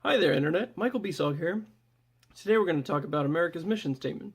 Hi there, Internet. Michael Besog here. Today we're going to talk about America's mission statement.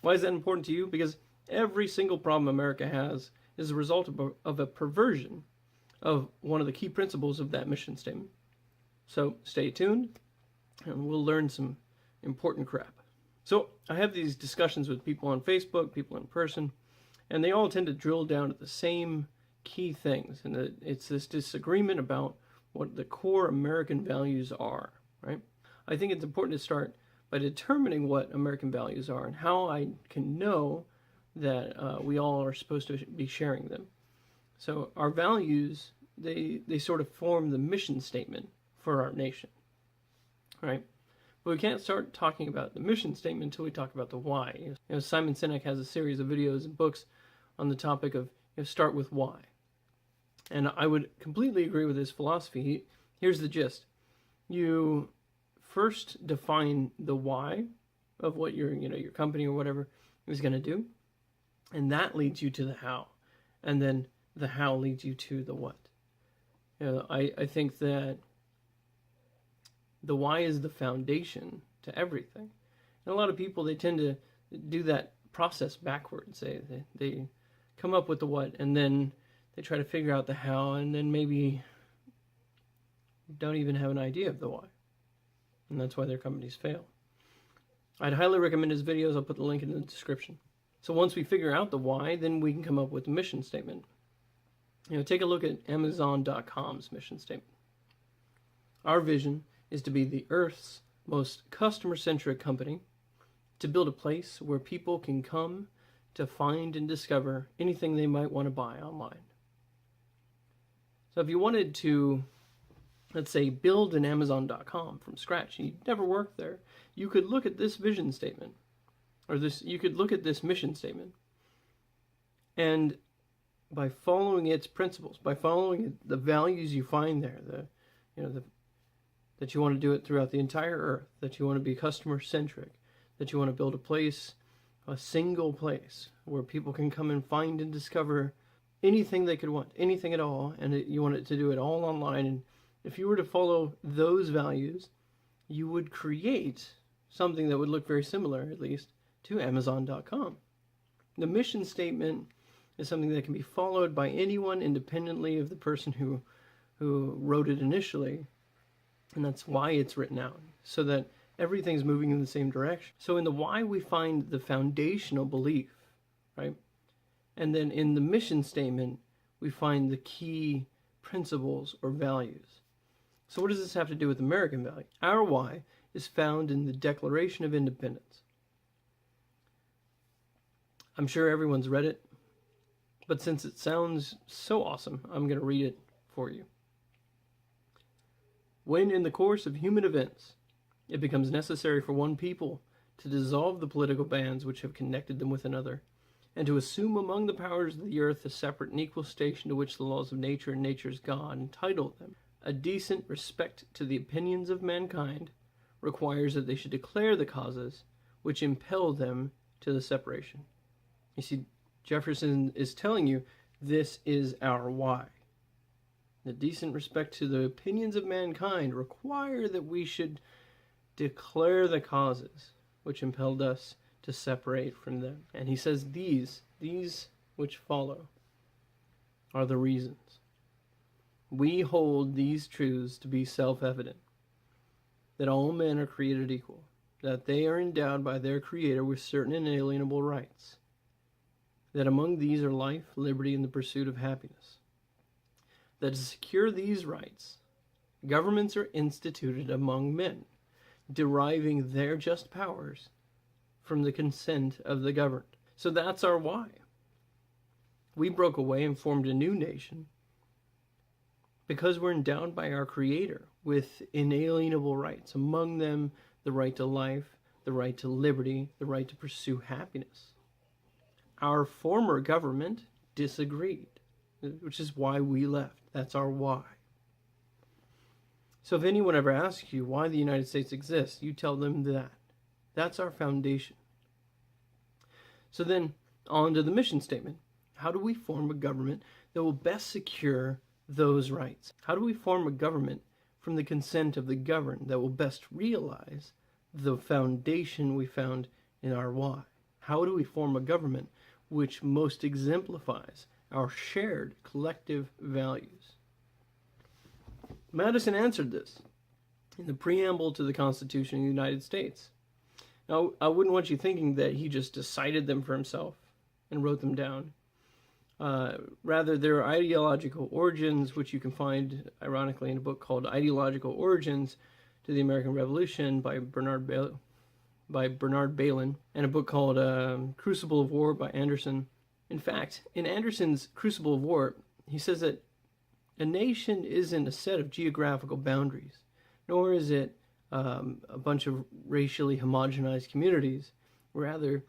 Why is that important to you? Because every single problem America has is a result of a perversion of one of the key principles of that mission statement. So stay tuned and we'll learn some important crap. So I have these discussions with people on Facebook, people in person, and they all tend to drill down at the same key things. And it's this disagreement about what the core American values are, right? I think it's important to start by determining what American values are and how I can know that we all are supposed to be sharing them. So our values, they sort of form the mission statement for our nation, right? But we can't start talking about the mission statement until we talk about the why. You know, Simon Sinek has a series of videos and books on the topic of start with why. And I would completely agree with his philosophy. Here's the gist. You first define the why of what your company or whatever is going to do, and that leads you to the how. And then the how leads you to the what. I think that the why is the foundation to everything. And a lot of people, they tend to do that process backwards. They come up with the what, and then they try to figure out the how, and then maybe don't even have an idea of the why. And that's why their companies fail. I'd highly recommend his videos. I'll put the link in the description. So once we figure out the why, then we can come up with a mission statement. Take a look at Amazon.com's mission statement. Our vision is to be the Earth's most customer-centric company, to build a place where people can come to find and discover anything they might want to buy online. So if you wanted to, let's say, build an Amazon.com from scratch, you never worked there, you could look at this vision statement, or you could look at this mission statement, and by following its principles, by following the values you find there, that you want to do it throughout the entire earth, that you want to be customer-centric, that you want to build a single place where people can come and find and discover anything they could want, anything at all, and you want it to do it all online. And if you were to follow those values, you would create something that would look very similar, at least, to Amazon.com. The mission statement is something that can be followed by anyone independently of the person who wrote it initially. And that's why it's written out, so that everything's moving in the same direction. So in the why, we find the foundational belief, right? And then in the mission statement, we find the key principles or values. So what does this have to do with American value? Our why is found in the Declaration of Independence. I'm sure everyone's read it, but since it sounds so awesome, I'm going to read it for you. When in the course of human events, it becomes necessary for one people to dissolve the political bands which have connected them with another, and to assume among the powers of the earth a separate and equal station to which the laws of nature and nature's God entitle them, a decent respect to the opinions of mankind requires that they should declare the causes which impel them to the separation. You see, Jefferson is telling you this is our why. The decent respect to the opinions of mankind require that we should declare the causes which impelled us to separate from them. And he says these which follow are the reasons. We hold these truths to be self-evident, that all men are created equal, that they are endowed by their Creator with certain inalienable rights, that among these are life, liberty, and the pursuit of happiness, that to secure these rights, governments are instituted among men, deriving their just powers from the consent of the governed. So that's our why. We broke away and formed a new nation because we're endowed by our Creator with inalienable rights, among them the right to life, the right to liberty, the right to pursue happiness. Our former government disagreed, which is why we left. That's our why. So if anyone ever asks you why the United States exists, you tell them that. That's our foundation. So then, on to the mission statement. How do we form a government that will best secure those rights? How do we form a government from the consent of the governed that will best realize the foundation we found in our why. How do we form a government which most exemplifies our shared collective values? Madison answered this in the Preamble to the Constitution of the United States. Now, I wouldn't want you thinking that he just decided them for himself and wrote them down. Rather, their ideological origins, which you can find, ironically, in a book called Ideological Origins to the American Revolution by Bernard Bailyn, and a book called Crucible of War by Anderson. In fact, in Anderson's Crucible of War, he says that a nation isn't a set of geographical boundaries, nor is it a bunch of racially homogenized communities. Rather,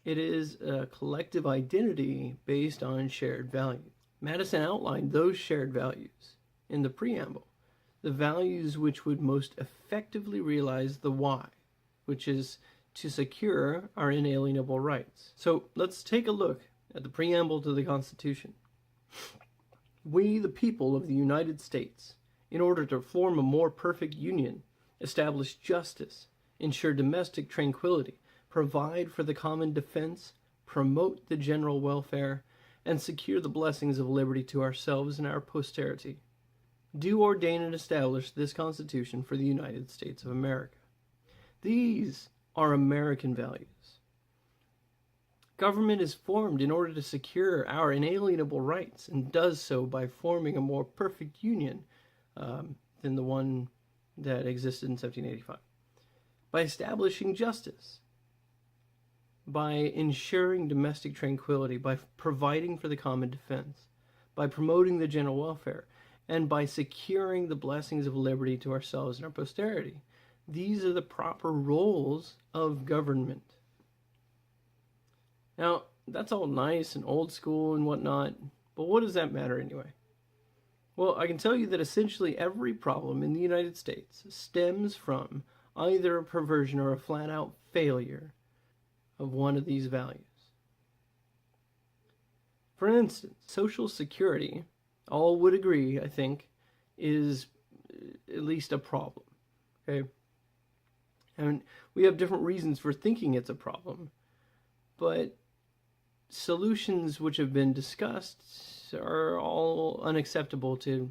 it is a collective identity based on shared values. Madison outlined those shared values in the preamble, the values which would most effectively realize the why, which is to secure our inalienable rights. So let's take a look at the preamble to the Constitution. We, the people of the United States, in order to form a more perfect union, establish justice, ensure domestic tranquility, provide for the common defense, promote the general welfare, and secure the blessings of liberty to ourselves and our posterity, do ordain and establish this Constitution for the United States of America. These are American values. Government is formed in order to secure our inalienable rights, and does so by forming a more perfect union than the one that existed in 1785, by establishing justice, by ensuring domestic tranquility, by providing for the common defense, by promoting the general welfare, and by securing the blessings of liberty to ourselves and our posterity. These are the proper roles of government. Now, that's all nice and old school and whatnot, but what does that matter anyway? Well, I can tell you that essentially every problem in the United States stems from either a perversion or a flat-out failure of one of these values. For instance, Social Security, all would agree, I think, is at least a problem. Okay? And we have different reasons for thinking it's a problem, but solutions which have been discussed are all unacceptable to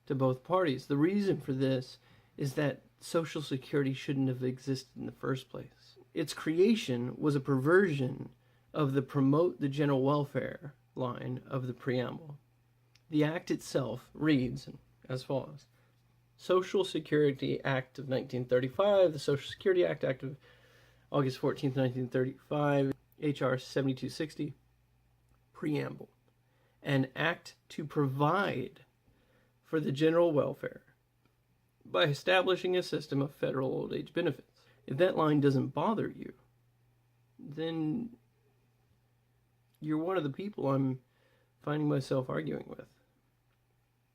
both parties. The reason for this is that Social Security shouldn't have existed in the first place. Its creation was a perversion of the promote the general welfare line of the preamble. The act itself reads as follows: Social Security Act of 1935, the Social Security Act of August 14th, 1935, H.R. 7260, Preamble. An act to provide for the general welfare by establishing a system of federal old age benefits. If that line doesn't bother you, then you're one of the people I'm finding myself arguing with.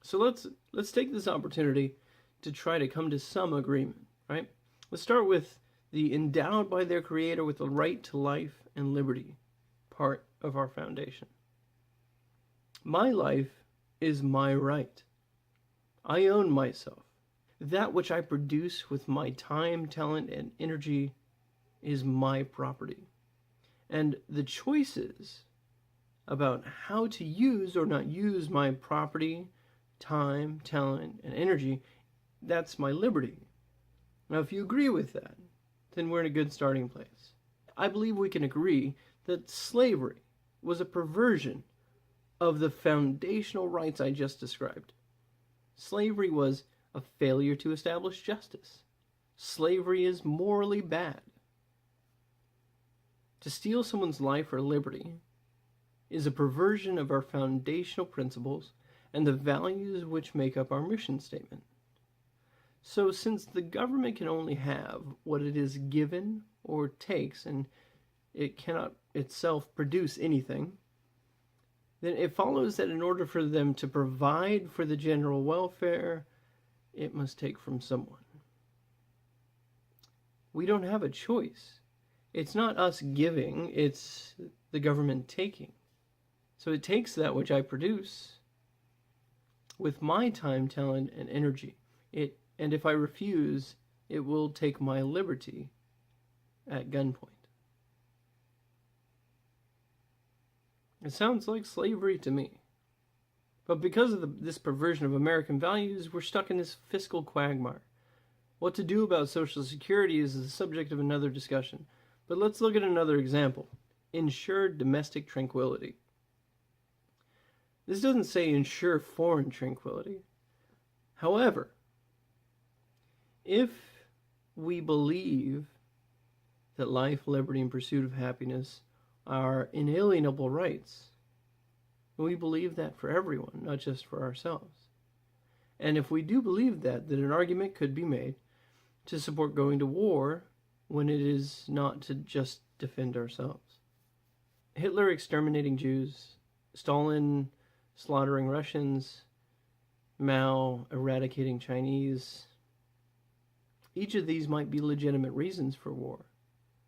So let's take this opportunity to try to come to some agreement, right? Let's start with the endowed by their creator with the right to life and liberty part of our foundation. My life is my right. I own myself. That which I produce with my time, talent, and energy is my property. And the choices about how to use or not use my property, time, talent, and energy, that's my liberty. Now, if you agree with that, then we're in a good starting place. I believe we can agree that slavery was a perversion of the foundational rights I just described. Slavery was a failure to establish justice. Slavery is morally bad. To steal someone's life or liberty is a perversion of our foundational principles and the values which make up our mission statement. So since the government can only have what it is given or takes, and it cannot itself produce anything, then it follows that in order for them to provide for the general welfare, it must take from someone. We don't have a choice. It's not us giving, it's the government taking. So it takes that which I produce with my time, talent, and energy. It and if I refuse, it will take my liberty at gunpoint. It sounds like slavery to me. But because of this perversion of American values, we're stuck in this fiscal quagmire. What to do about Social Security is the subject of another discussion. But let's look at another example. Ensure domestic tranquility. This doesn't say ensure foreign tranquility. However, if we believe that life, liberty, and pursuit of happiness are inalienable rights, we believe that for everyone, not just for ourselves. And if we do believe that, then an argument could be made to support going to war when it is not to just defend ourselves. Hitler exterminating Jews, Stalin slaughtering Russians, Mao eradicating Chinese. Each of these might be legitimate reasons for war.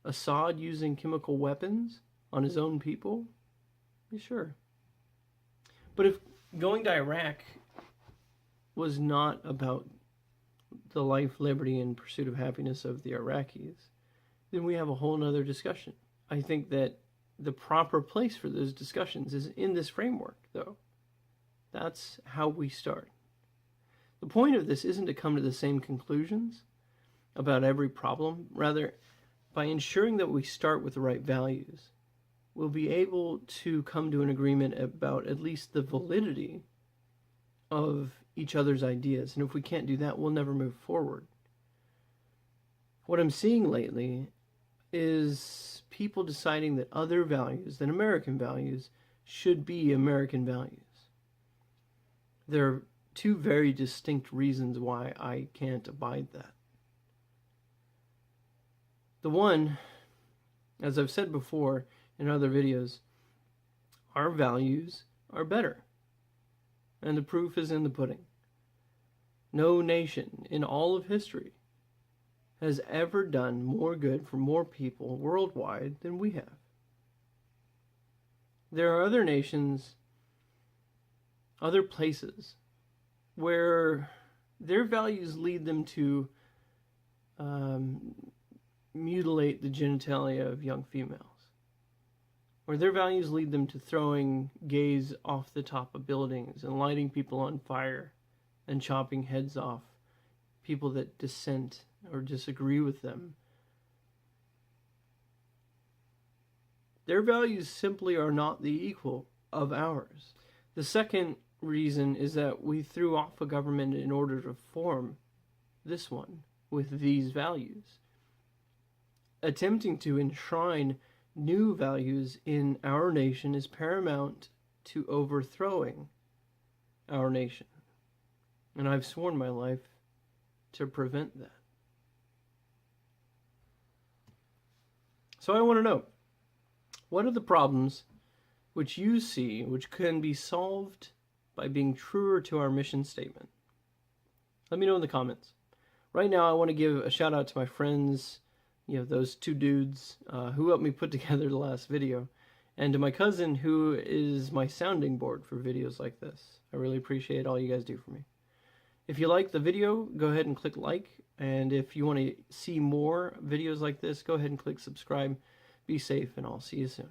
Assad using chemical weapons on his own people? Yeah, sure. But if going to Iraq was not about the life, liberty, and pursuit of happiness of the Iraqis, then we have a whole nother discussion. I think that the proper place for those discussions is in this framework, though. That's how we start. The point of this isn't to come to the same conclusions about every problem. Rather, by ensuring that we start with the right values, we'll be able to come to an agreement about at least the validity of each other's ideas. And if we can't do that, we'll never move forward. What I'm seeing lately is people deciding that other values than American values should be American values. There are two very distinct reasons why I can't abide that. The one, as I've said before in other videos, our values are better. And the proof is in the pudding. No nation in all of history has ever done more good for more people worldwide than we have. There are other nations, other places, where their values lead them to mutilate the genitalia of young females, where their values lead them to throwing gays off the top of buildings and lighting people on fire and chopping heads off people that dissent or disagree with them. Their values simply are not the equal of ours. The second reason is that we threw off a government in order to form this one with these values. Attempting to enshrine new values in our nation is paramount to overthrowing our nation. And I've sworn my life to prevent that. So I want to know, what are the problems which you see which can be solved by being truer to our mission statement? Let me know in the comments. Right now I want to give a shout out to my friends, those two dudes who helped me put together the last video, and to my cousin who is my sounding board for videos like this. I really appreciate all you guys do for me. If you like the video, go ahead and click like, and if you want to see more videos like this, go ahead and click subscribe. Be safe, and I'll see you soon.